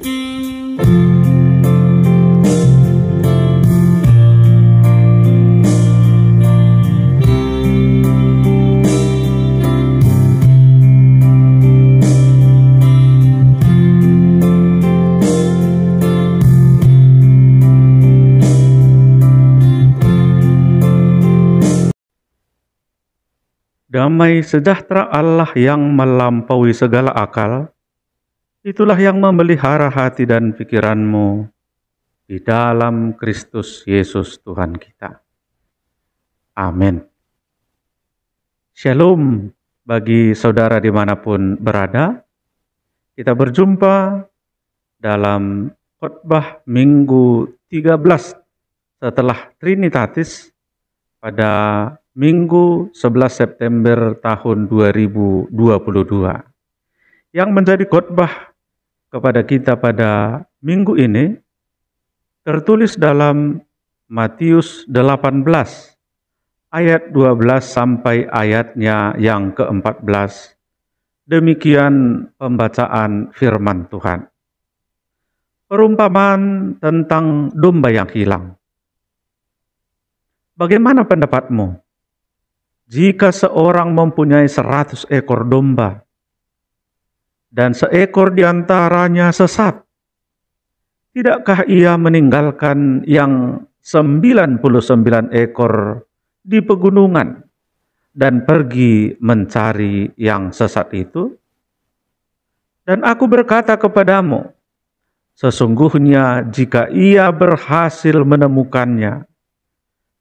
Damai sejahtera Allah yang melampaui segala akal, itulah yang memelihara hati dan pikiranmu di dalam Kristus Yesus Tuhan kita. Amin. Shalom bagi saudara dimanapun berada. Kita berjumpa dalam khotbah Minggu 13 setelah Trinitatis pada Minggu 11 September tahun 2022 yang menjadi khotbah kepada kita pada minggu ini tertulis dalam Matius 18 ayat 12 sampai ayatnya yang ke-14. Demikian pembacaan firman Tuhan. Perumpamaan tentang domba yang hilang. Bagaimana pendapatmu? Jika seorang mempunyai 100 ekor domba, dan seekor di antaranya sesat, tidakkah ia meninggalkan yang 99 ekor di pegunungan, dan pergi mencari yang sesat itu? Dan aku berkata kepadamu, sesungguhnya jika ia berhasil menemukannya,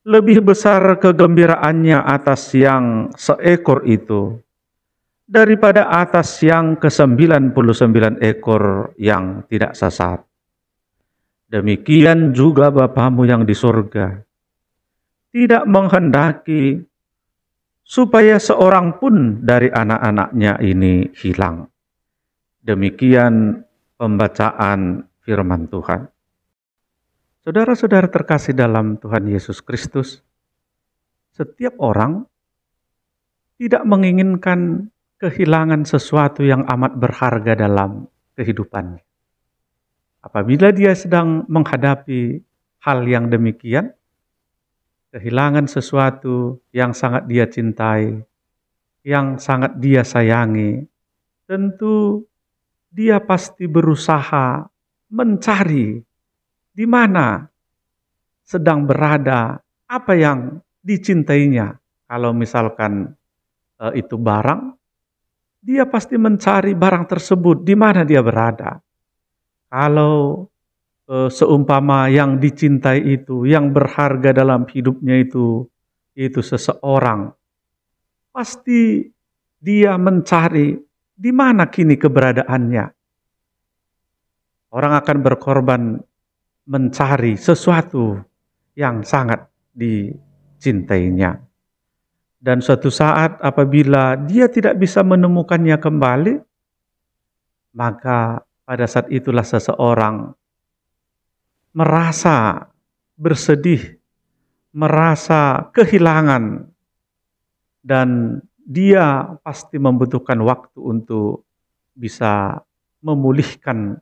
lebih besar kegembiraannya atas yang seekor itu daripada atas yang ke-99 ekor yang tidak sesat. Demikian juga Bapamu yang di surga tidak menghendaki supaya seorang pun dari anak-anaknya ini hilang. Demikian pembacaan firman Tuhan. Saudara-saudara terkasih dalam Tuhan Yesus Kristus, setiap orang tidak menginginkan kehilangan sesuatu yang amat berharga dalam kehidupannya. Apabila dia sedang menghadapi hal yang demikian, kehilangan sesuatu yang sangat dia cintai, yang sangat dia sayangi, tentu dia pasti berusaha mencari di mana sedang berada apa yang dicintainya. Kalau misalkan itu barang, dia pasti mencari barang tersebut di mana dia berada. Kalau seumpama yang dicintai itu, yang berharga dalam hidupnya itu seseorang, pasti dia mencari di mana kini keberadaannya. Orang akan berkorban mencari sesuatu yang sangat dicintainya. Dan suatu saat apabila dia tidak bisa menemukannya kembali, maka pada saat itulah seseorang merasa bersedih, merasa kehilangan, dan dia pasti membutuhkan waktu untuk bisa memulihkan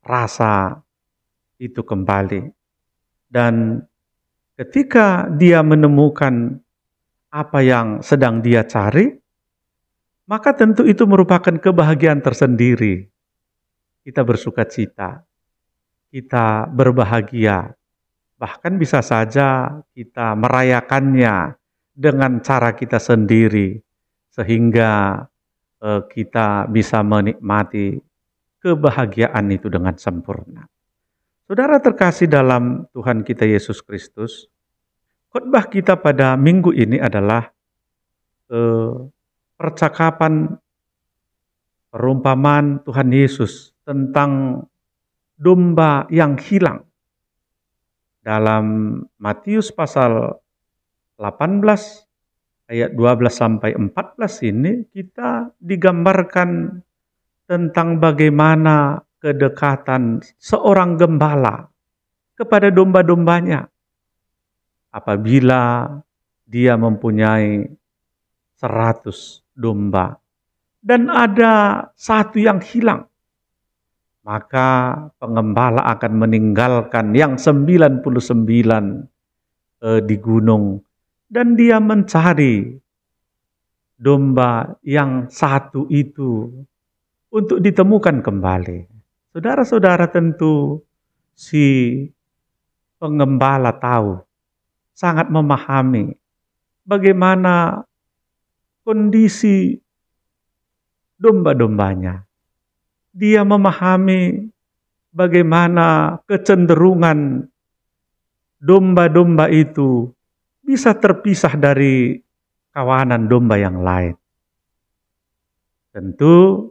rasa itu kembali. Dan ketika dia menemukan apa yang sedang dia cari, maka tentu itu merupakan kebahagiaan tersendiri. Kita bersuka cita, kita berbahagia, bahkan bisa saja kita merayakannya dengan cara kita sendiri, sehingga kita bisa menikmati kebahagiaan itu dengan sempurna. Saudara terkasih dalam Tuhan kita Yesus Kristus, khotbah kita pada minggu ini adalah percakapan perumpamaan Tuhan Yesus tentang domba yang hilang. Dalam Matius pasal 18 ayat 12 sampai 14 ini kita digambarkan tentang bagaimana kedekatan seorang gembala kepada domba-dombanya. Apabila dia mempunyai 100 domba dan ada satu yang hilang, maka pengembala akan meninggalkan yang 99 di gunung, dan dia mencari domba yang satu itu untuk ditemukan kembali. Saudara-saudara, tentu si pengembala tahu, sangat memahami bagaimana kondisi domba-dombanya. Dia memahami bagaimana kecenderungan domba-domba itu bisa terpisah dari kawanan domba yang lain. Tentu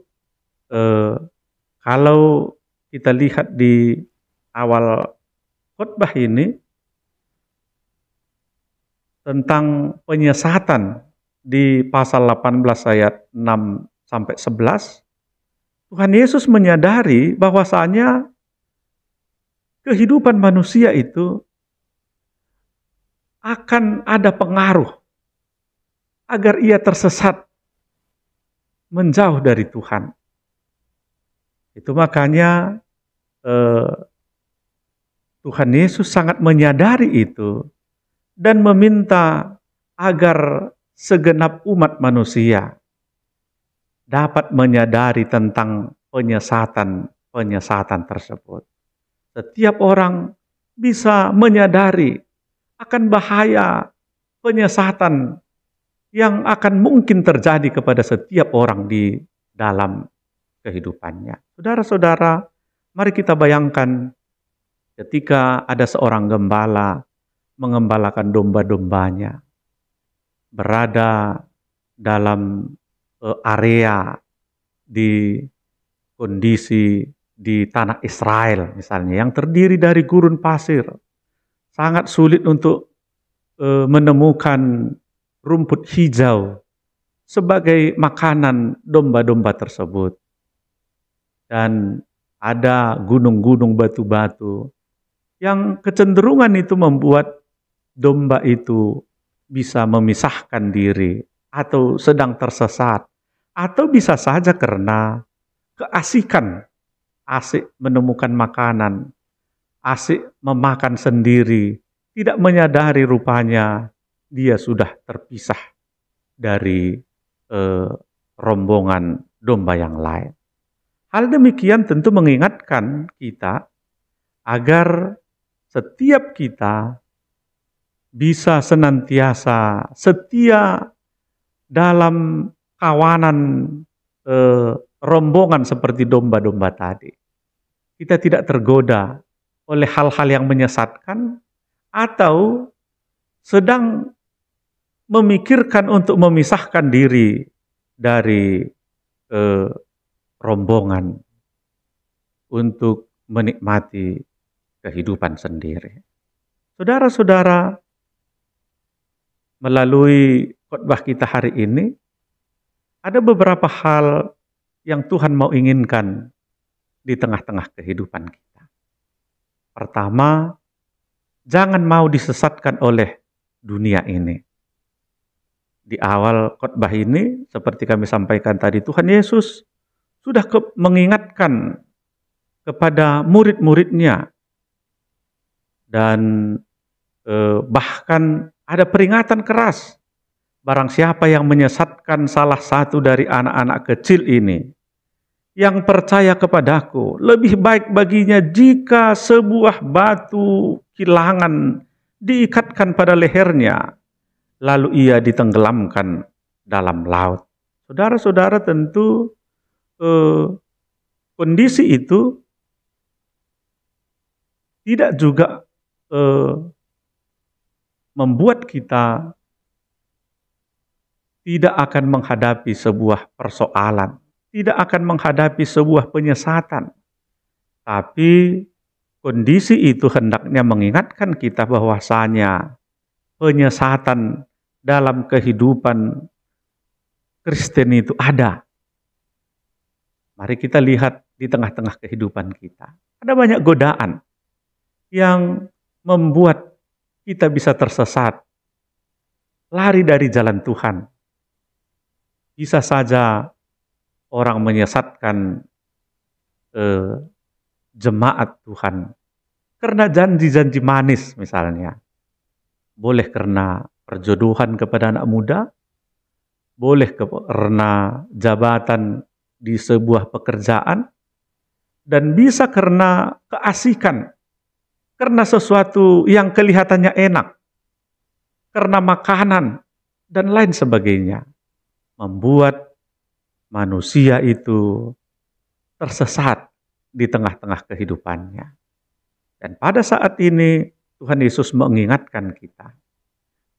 kalau kita lihat di awal khotbah ini tentang penyesatan di pasal 18 ayat 6 sampai 11, Tuhan Yesus menyadari bahwasanya kehidupan manusia itu akan ada pengaruh agar ia tersesat menjauh dari Tuhan. Itu makanya Tuhan Yesus sangat menyadari itu dan meminta agar segenap umat manusia dapat menyadari tentang penyesatan tersebut. Setiap orang bisa menyadari akan bahaya penyesatan yang akan mungkin terjadi kepada setiap orang di dalam kehidupannya. Saudara-saudara, mari kita bayangkan ketika ada seorang gembala mengembalakan domba-dombanya, berada dalam area di kondisi di tanah Israel misalnya, yang terdiri dari gurun pasir. Sangat sulit untuk menemukan rumput hijau sebagai makanan domba-domba tersebut. Dan ada gunung-gunung batu-batu yang kecenderungan itu membuat domba itu bisa memisahkan diri atau sedang tersesat, atau bisa saja karena keasikan, asik menemukan makanan, asik memakan sendiri, tidak menyadari rupanya dia sudah terpisah dari rombongan domba yang lain. Hal demikian tentu mengingatkan kita agar setiap kita bisa senantiasa setia dalam kawanan rombongan seperti domba-domba tadi. Kita tidak tergoda oleh hal-hal yang menyesatkan atau sedang memikirkan untuk memisahkan diri dari rombongan untuk menikmati kehidupan sendiri. Saudara-saudara, melalui khotbah kita hari ini, ada beberapa hal yang Tuhan mau inginkan di tengah-tengah kehidupan kita. Pertama, jangan mau disesatkan oleh dunia ini. Di awal khotbah ini, seperti kami sampaikan tadi, Tuhan Yesus sudah mengingatkan kepada murid-muridnya, dan bahkan ada peringatan keras. Barang siapa yang menyesatkan salah satu dari anak-anak kecil ini, yang percaya kepadaku, lebih baik baginya jika sebuah batu kilangan diikatkan pada lehernya, lalu ia ditenggelamkan dalam laut. Saudara-saudara, tentu kondisi itu tidak juga membuat kita tidak akan menghadapi sebuah persoalan, tidak akan menghadapi sebuah penyesatan. Tapi kondisi itu hendaknya mengingatkan kita bahwasanya penyesatan dalam kehidupan Kristen itu ada. Mari kita lihat di tengah-tengah kehidupan kita. Ada banyak godaan yang membuat kita bisa tersesat, lari dari jalan Tuhan. Bisa saja orang menyesatkan jemaat Tuhan. Karena janji-janji manis misalnya. Boleh karena perjodohan kepada anak muda, boleh karena jabatan di sebuah pekerjaan, dan bisa karena keasikan, karena sesuatu yang kelihatannya enak, karena makanan, dan lain sebagainya. Membuat manusia itu tersesat di tengah-tengah kehidupannya. Dan pada saat ini Tuhan Yesus mengingatkan kita,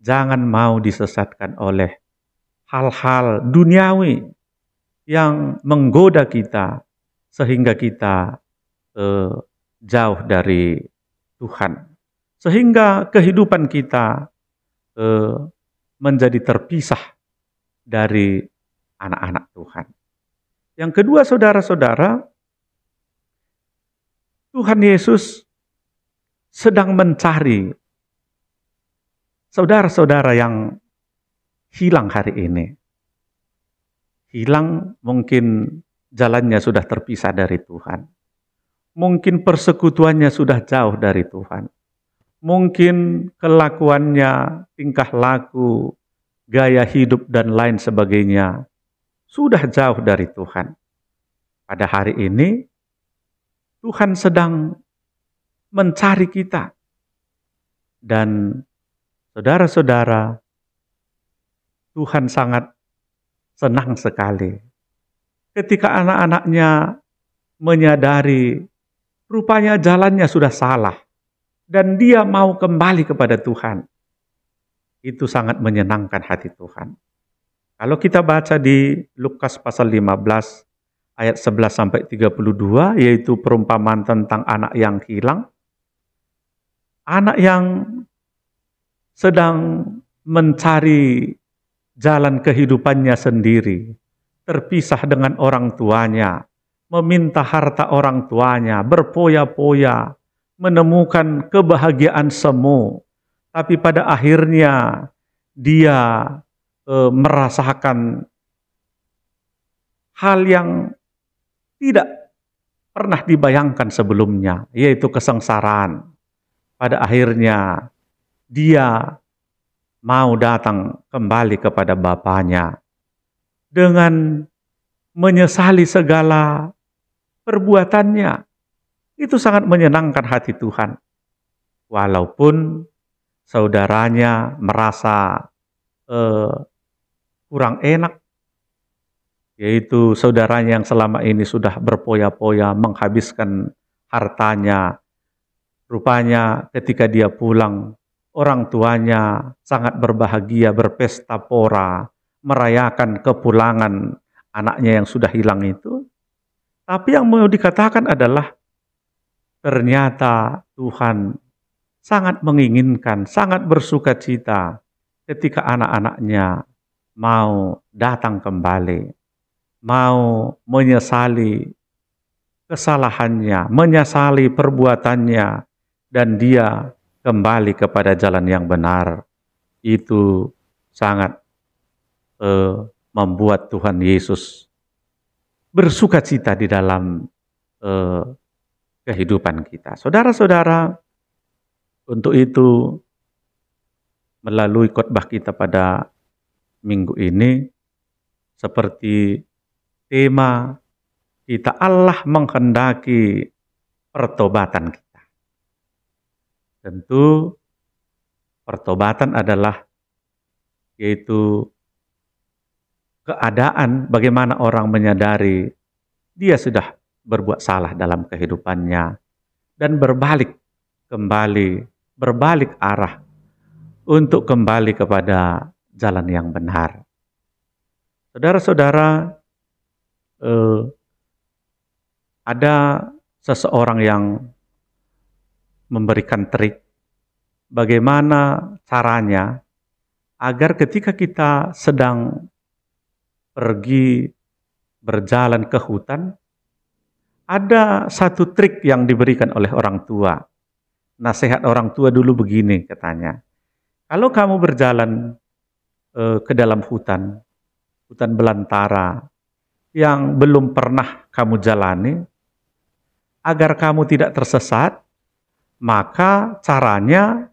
jangan mau disesatkan oleh hal-hal duniawi yang menggoda kita sehingga kita jauh dari Tuhan. Sehingga kehidupan kita menjadi terpisah dari anak-anak Tuhan. Yang kedua, saudara-saudara, Tuhan Yesus sedang mencari saudara-saudara yang hilang hari ini. Hilang mungkin jalannya sudah terpisah dari Tuhan. Mungkin persekutuannya sudah jauh dari Tuhan. Mungkin kelakuannya, tingkah laku, gaya hidup dan lain sebagainya sudah jauh dari Tuhan. Pada hari ini Tuhan sedang mencari kita. Dan saudara-saudara, Tuhan sangat senang sekali ketika anak-anaknya menyadari rupanya jalannya sudah salah dan dia mau kembali kepada Tuhan. Itu sangat menyenangkan hati Tuhan. Kalau kita baca di Lukas pasal 15 ayat 11 sampai 32, yaitu perumpamaan tentang anak yang hilang. Anak yang sedang mencari jalan kehidupannya sendiri, terpisah dengan orang tuanya, meminta harta orang tuanya, berpoya-poya, menemukan kebahagiaan semu. Tapi pada akhirnya dia merasakan hal yang tidak pernah dibayangkan sebelumnya, yaitu kesengsaraan. Pada akhirnya dia mau datang kembali kepada bapaknya dengan menyesali segala perbuatannya. Itu sangat menyenangkan hati Tuhan. Walaupun saudaranya merasa kurang enak, yaitu saudaranya yang selama ini sudah berpoya-poya menghabiskan hartanya. Rupanya ketika dia pulang, orang tuanya sangat berbahagia, berpesta pora, merayakan kepulangan anaknya yang sudah hilang itu. Tapi yang mau dikatakan adalah ternyata Tuhan sangat menginginkan, sangat bersuka cita ketika anak-anaknya mau datang kembali, mau menyesali kesalahannya, menyesali perbuatannya, dan dia kembali kepada jalan yang benar. Itu sangat membuat Tuhan Yesus bersuka cita di dalam kehidupan kita. Saudara-saudara, untuk itu melalui khotbah kita pada minggu ini, seperti tema kita, Allah menghendaki pertobatan kita. Tentu pertobatan adalah yaitu keadaan bagaimana orang menyadari dia sudah berbuat salah dalam kehidupannya dan berbalik arah untuk kembali kepada jalan yang benar. Saudara-saudara, ada seseorang yang memberikan trik bagaimana caranya agar ketika kita sedang pergi berjalan ke hutan, ada satu trik yang diberikan oleh orang tua. Nasihat orang tua dulu begini katanya, kalau kamu berjalan ke dalam hutan belantara yang belum pernah kamu jalani, agar kamu tidak tersesat, maka caranya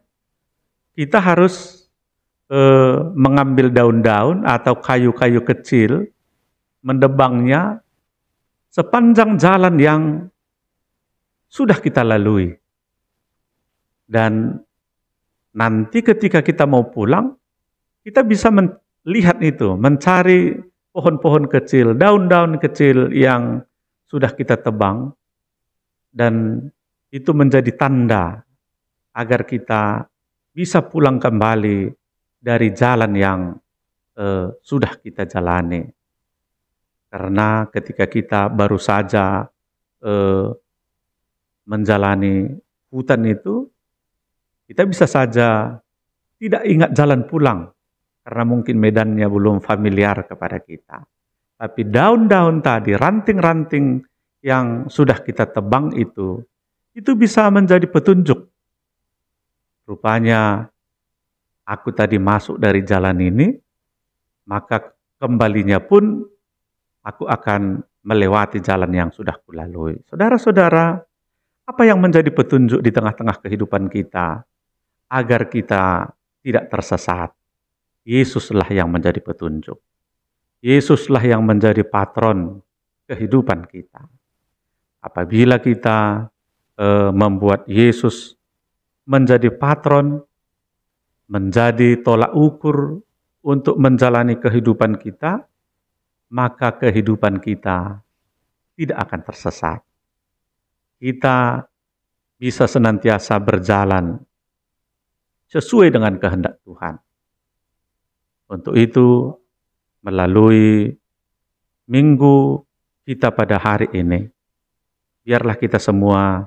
kita harus mengambil daun-daun atau kayu-kayu kecil, mendebangnya sepanjang jalan yang sudah kita lalui. Dan nanti ketika kita mau pulang, kita bisa melihat itu, mencari pohon-pohon kecil, daun-daun kecil yang sudah kita tebang, dan itu menjadi tanda agar kita bisa pulang kembali dari jalan yang sudah kita jalani. Karena ketika kita baru saja menjalani hutan itu, kita bisa saja tidak ingat jalan pulang, karena mungkin medannya belum familiar kepada kita. Tapi daun-daun tadi, ranting-ranting yang sudah kita tebang itu bisa menjadi petunjuk. Rupanya aku tadi masuk dari jalan ini, maka kembalinya pun aku akan melewati jalan yang sudah kulalui. Saudara-saudara, apa yang menjadi petunjuk di tengah-tengah kehidupan kita agar kita tidak tersesat? Yesuslah yang menjadi petunjuk. Yesuslah yang menjadi patron kehidupan kita. Apabila kita membuat Yesus menjadi patron, menjadi tolak ukur untuk menjalani kehidupan kita, maka kehidupan kita tidak akan tersesat. Kita bisa senantiasa berjalan sesuai dengan kehendak Tuhan. Untuk itu, melalui minggu kita pada hari ini, biarlah kita semua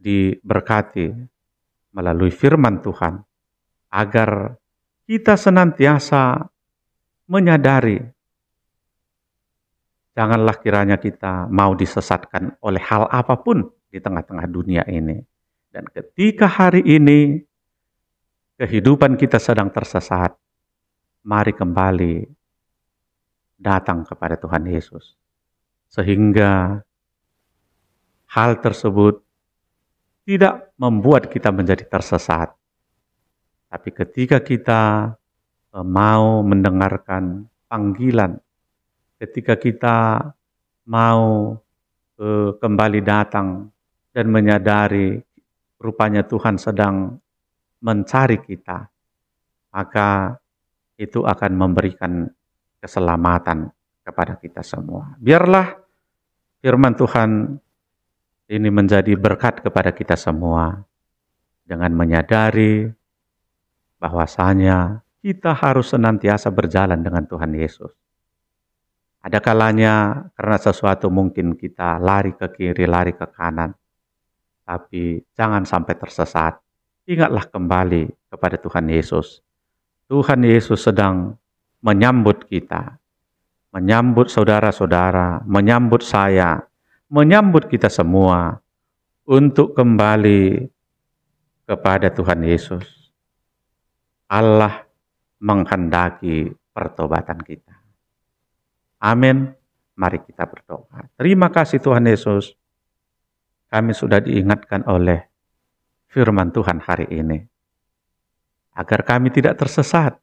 diberkati melalui firman Tuhan, agar kita senantiasa menyadari, janganlah kiranya kita mau disesatkan oleh hal apapun di tengah-tengah dunia ini. Dan ketika hari ini kehidupan kita sedang tersesat, mari kembali datang kepada Tuhan Yesus, sehingga hal tersebut tidak membuat kita menjadi tersesat. Tapi ketika kita mau mendengarkan panggilan, ketika kita mau kembali datang dan menyadari rupanya Tuhan sedang mencari kita, maka itu akan memberikan keselamatan kepada kita semua. Biarlah firman Tuhan ini menjadi berkat kepada kita semua, dengan menyadari bahwasanya kita harus senantiasa berjalan dengan Tuhan Yesus. Ada kalanya karena sesuatu mungkin kita lari ke kiri, lari ke kanan, tapi jangan sampai tersesat. Ingatlah kembali kepada Tuhan Yesus. Tuhan Yesus sedang menyambut kita, menyambut saudara-saudara, menyambut saya, menyambut kita semua untuk kembali kepada Tuhan Yesus. Allah menghendaki pertobatan kita. Amin. Mari kita berdoa. Terima kasih Tuhan Yesus. Kami sudah diingatkan oleh firman Tuhan hari ini, agar kami tidak tersesat,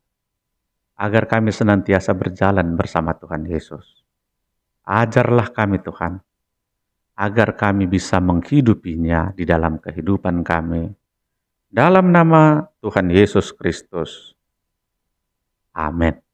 agar kami senantiasa berjalan bersama Tuhan Yesus. Ajarlah kami Tuhan, agar kami bisa menghidupinya di dalam kehidupan kami. Dalam nama Tuhan Yesus Kristus. Amin.